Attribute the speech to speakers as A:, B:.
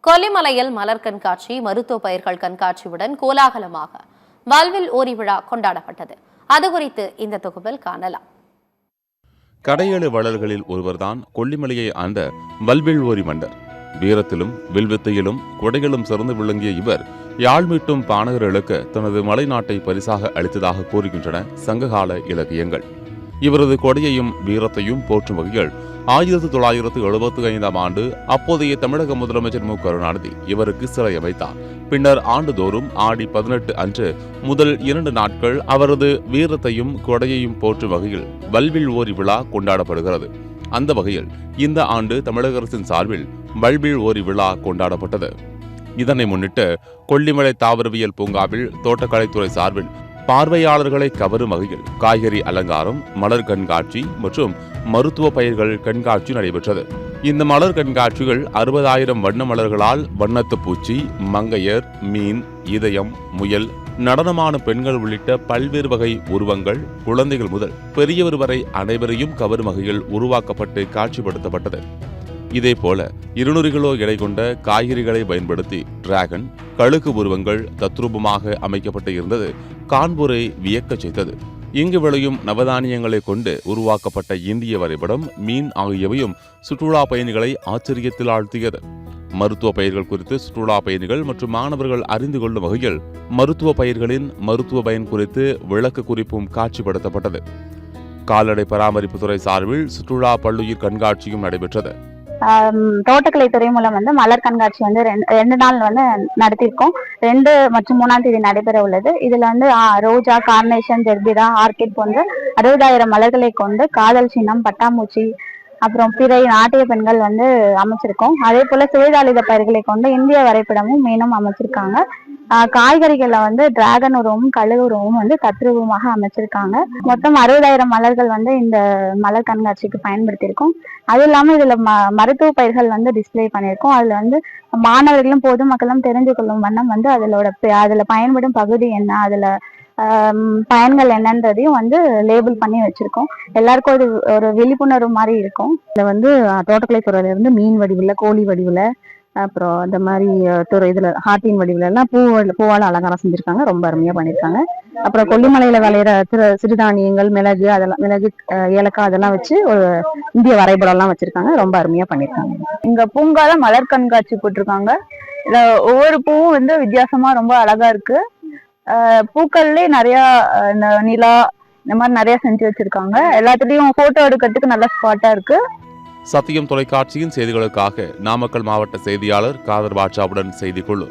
A: கொல்லிமலையில் மலர் கண்காட்சி, மருத்துவ பயிர்கள் கண்காட்சியுடன் கோலாகலமாக வல்வில் ஓரி விழா கொண்டாடப்பட்டது. அது குறித்து இந்த தொகுப்பில் காணலாம்.
B: கடையேழு வள்ளல்களில் ஒருவர்தான் கொல்லிமலையை ஆண்ட வல்வில் ஓரி மன்னர். வீரத்திலும் வில்வித்தையிலும் கொடைகளும் சிறந்து விளங்கிய இவர் யாழ் மீட்டும் பாணகர்களுக்கு தனது மலைநாட்டை பரிசாக அளித்ததாக கூறுகின்றன சங்ககால இலக்கியங்கள். இவரது கொடையையும் வீரத்தையும் போற்றும் வகையில் 1975ஆம் ஆண்டு அப்போதைய தமிழக முதலமைச்சர் மு. கருணாநிதி இவருக்கு சிலை அமைத்தார். பின்னர் ஆண்டுதோறும் ஆடி 18 அன்று முதல் 2 நாட்கள் அவரது வீரத்தையும் கொடையையும் போற்றும் வகையில் வல்வில் ஓரி விழா கொண்டாடப்படுகிறது. அந்த வகையில் இந்த ஆண்டு தமிழக அரசின் சார்பில் வல்வில் ஓரி விழா கொண்டாடப்பட்டது. இதனை முன்னிட்டு கொல்லிமலை தாவரவியல் பூங்காவில் தோட்டக்கலைத்துறை சார்பில் பார்வையாளர்களை கவரும் வகையில் காய்கறி அலங்காரம், மலர் கண்காட்சி மற்றும் மருத்துவ பயிர்கள் கண்காட்சி நடைபெற்றது. இந்த மலர் கண்காட்சிகள் 60,000 வண்ண மலர்களால் வண்ணத்து பூச்சி, மங்கையர், மீன், இதயம், முயல், நடனமான பெண்கள் உள்ளிட்ட பல்வேறு வகை உருவங்கள், குழந்தைகள் முதல் பெரியவர் வரை அனைவரையும் கவரும் வகையில் உருவாக்கப்பட்டு காட்சிப்படுத்தப்பட்டது. இதேபோல 200 கிலோ எடை கொண்ட காய்கறிகளை பயன்படுத்தி டிராகன், கழுகு உருவங்கள் தத்ரூபமாக அமைக்கப்பட்டு இருந்தது காண்போரை வியக்க செய்தது. இங்கு விளையும் நவதானியங்களை கொண்டு உருவாக்கப்பட்ட இந்திய வரைபடம், மீன் ஆகியவையும் சுற்றுலா பயணிகளை ஆச்சரியத்தில் ஆழ்த்தியது. மருத்துவ பயிர்கள் குறித்து சுற்றுலா பயணிகள் மற்றும் மாணவர்கள் அறிந்து கொள்ளும் வகையில் மருத்துவ பயிர்களின் மருத்துவ பயன் குறித்து விளக்க குறிப்பும் காட்சிப்படுத்தப்பட்டது. கால்நடை பராமரிப்புத்துறை சார்பில் சுற்றுலா பல்லுயிர் கண்காட்சியும் நடைபெற்றது.
C: தோட்டக்கலைத்துறை மூலம் மலர் கண்காட்சி 2 நாள் நடத்தியிருக்கோம். 2 மற்றும் 3ஆம் தேதி நடைபெற உள்ளது. இதுல ரோஜா, கார்னேஷன், ஜெர்பிரா, ஆர்கிட் போன்ற 60,000 மலர்களை கொண்டு காதல் சின்னம், பட்டாம்பூச்சி, அப்புறம் பிறை, நாட்டிய பெண்கள் அமைச்சிருக்கோம். அதே போல சுவைதாளித பயிர்களை கொண்டு இந்திய வரைபடமும் மீனும் அமைச்சிருக்காங்க. காய்கறிகள்ல டிராகன் உருவமும் கழுகு உருவமும் தத்ரூபமாக அமைச்சிருக்காங்க. மொத்தம் 60,000 மலர்கள் இந்த மலர் கண்காட்சிக்கு பயன்படுத்தியிருக்கோம். அது இல்லாம இதுல மருத்துவ பயிர்கள் டிஸ்பிளே பண்ணியிருக்கோம். அதுல மாணவர்களும் பொதுமக்களும் தெரிஞ்சு கொள்ளும் வண்ணம் அதுல பயன்படும் பகுதி என்ன, அதுல பயன்கள் என்னன்றதையும் லேபிள் பண்ணி வச்சிருக்கோம். எல்லாருக்கும் ஒரு விழிப்புணர்வு மாதிரி இருக்கும். இதுல தோட்டக்கலைத்துறையில இருந்து மீன் வடிவுல, கோழி வடிவுல, அப்புறம் இந்த மாதிரி இதுல ஹார்ட்டின் வடிவுல எல்லாம் பூவால அலங்காரம் செஞ்சிருக்காங்க. ரொம்ப அருமையா பண்ணிருக்காங்க. அப்புறம் கொல்லிமலையில விளையிற சிறுதானியங்கள், மிளகு, ஏலக்காய் அதெல்லாம் வச்சு ஒரு இந்திய வரைபடம் எல்லாம் வச்சிருக்காங்க. ரொம்ப அருமையா பண்ணிருக்காங்க.
D: இங்க பூங்கால மலர் கண்காட்சி போட்டிருக்காங்க. இதுல ஒவ்வொரு பூவும் வித்தியாசமா ரொம்ப அழகா இருக்கு. பூக்கள்லயே நிறைய நிலா இந்த மாதிரி நிறைய செஞ்சு வச்சிருக்காங்க. எல்லாத்துலயும் போட்டோ எடுக்கிறதுக்கு நல்ல ஸ்பாட்டா இருக்கு.
B: சத்தியம் தொலைக்காட்சியின் செய்திகளுக்காக நாமக்கல் மாவட்ட செய்தியாளர் காதர் பாட்சாவுடன் செய்தி குழு.